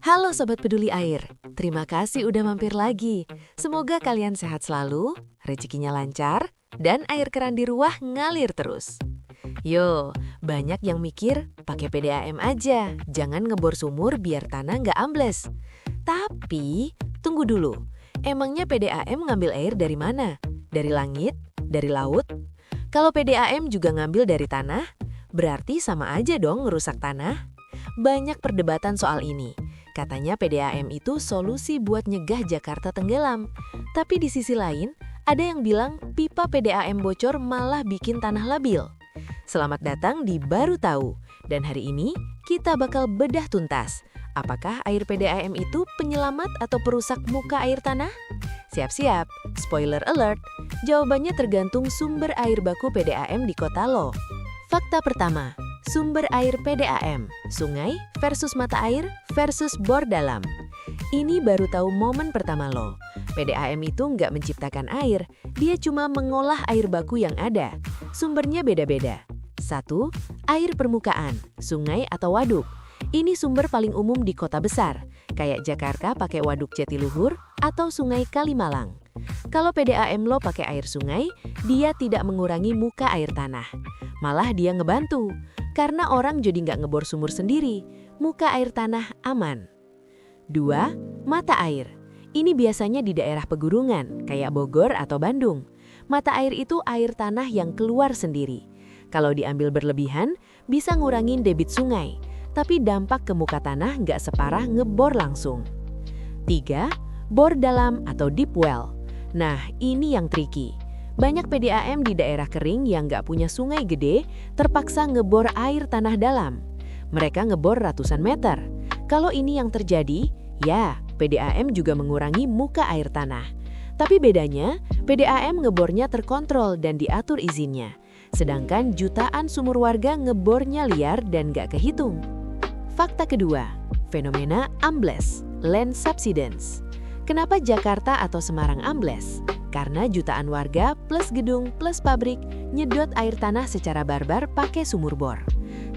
Halo Sobat Peduli Air, terima kasih udah mampir lagi. Semoga kalian sehat selalu, rezekinya lancar, dan air keran di rumah ngalir terus. Yo, banyak yang mikir pakai PDAM aja, jangan ngebor sumur biar tanah nggak ambles. Tapi, tunggu dulu, emangnya PDAM ngambil air dari mana? Dari langit? Dari laut? Kalau PDAM juga ngambil dari tanah, berarti sama aja dong ngerusak tanah. Banyak perdebatan soal ini. Katanya PDAM itu solusi buat nyegah Jakarta tenggelam. Tapi di sisi lain, ada yang bilang pipa PDAM bocor malah bikin tanah labil. Selamat datang di Baru Tahu. Dan hari ini, kita bakal bedah tuntas. Apakah air PDAM itu penyelamat atau perusak muka air tanah? Siap-siap, spoiler alert, jawabannya tergantung sumber air baku PDAM di kota lo. Fakta pertama, sumber air PDAM, sungai versus mata air versus bor dalam. Ini baru tahu momen pertama lo. PDAM itu nggak menciptakan air, dia cuma mengolah air baku yang ada. Sumbernya beda-beda. 1. Air permukaan, sungai atau waduk. Ini sumber paling umum di kota besar, kayak Jakarta pakai waduk Jatiluhur atau sungai Kalimalang. Kalau PDAM lo pakai air sungai, dia tidak mengurangi muka air tanah. Malah dia ngebantu, karena orang jadi nggak ngebor sumur sendiri, muka air tanah aman. 2. Mata air. Ini biasanya di daerah pegunungan, kayak Bogor atau Bandung. Mata air itu air tanah yang keluar sendiri. Kalau diambil berlebihan, bisa ngurangin debit sungai, tapi dampak ke muka tanah nggak separah ngebor langsung. 3. Bor dalam atau deep well. Nah, ini yang tricky. Banyak PDAM di daerah kering yang nggak punya sungai gede, terpaksa ngebor air tanah dalam. Mereka ngebor ratusan meter. Kalau ini yang terjadi, ya, PDAM juga mengurangi muka air tanah. Tapi bedanya, PDAM ngebornya terkontrol dan diatur izinnya. Sedangkan jutaan sumur warga ngebornya liar dan nggak kehitung. Fakta kedua, fenomena ambles, land subsidence. Kenapa Jakarta atau Semarang ambles? Karena jutaan warga plus gedung plus pabrik nyedot air tanah secara barbar pakai sumur bor.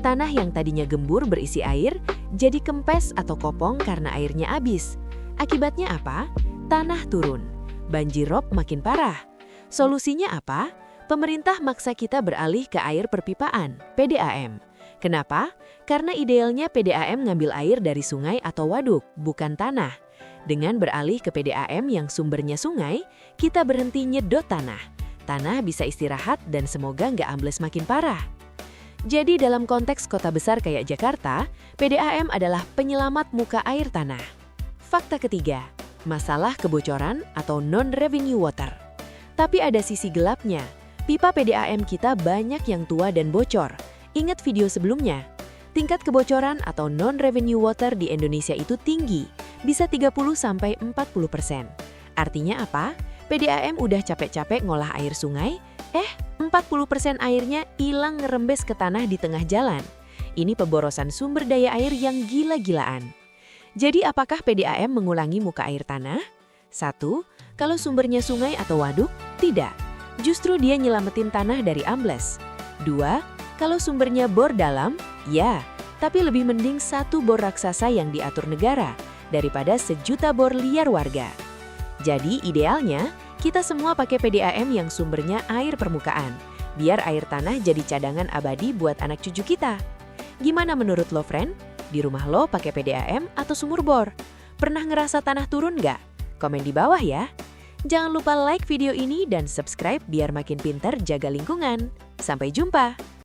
Tanah yang tadinya gembur berisi air, jadi kempes atau kopong karena airnya habis. Akibatnya apa? Tanah turun. Banjir rob makin parah. Solusinya apa? Pemerintah maksa kita beralih ke air perpipaan, PDAM. Kenapa? Karena idealnya PDAM ngambil air dari sungai atau waduk, bukan tanah. Dengan beralih ke PDAM yang sumbernya sungai, kita berhenti nyedot tanah. Tanah bisa istirahat dan semoga nggak ambles makin parah. Jadi dalam konteks kota besar kayak Jakarta, PDAM adalah penyelamat muka air tanah. Fakta ketiga, masalah kebocoran atau non-revenue water. Tapi ada sisi gelapnya. Pipa PDAM kita banyak yang tua dan bocor. Ingat video sebelumnya? Tingkat kebocoran atau non-revenue water di Indonesia itu tinggi, bisa 30–40%. Artinya apa? PDAM udah capek-capek ngolah air sungai, 40% airnya hilang ngerembes ke tanah di tengah jalan. Ini pemborosan sumber daya air yang gila-gilaan. Jadi apakah PDAM mengulangi muka air tanah? 1. Kalau sumbernya sungai atau waduk? Tidak. Justru dia nyelamatin tanah dari ambles. 2. Kalau sumbernya bor dalam? Ya, tapi lebih mending satu bor raksasa yang diatur negara daripada sejuta bor liar warga. Jadi idealnya, kita semua pakai PDAM yang sumbernya air permukaan, biar air tanah jadi cadangan abadi buat anak cucu kita. Gimana menurut lo, friend? Di rumah lo pakai PDAM atau sumur bor? Pernah ngerasa tanah turun nggak? Komen di bawah ya. Jangan lupa like video ini dan subscribe biar makin pintar jaga lingkungan. Sampai jumpa!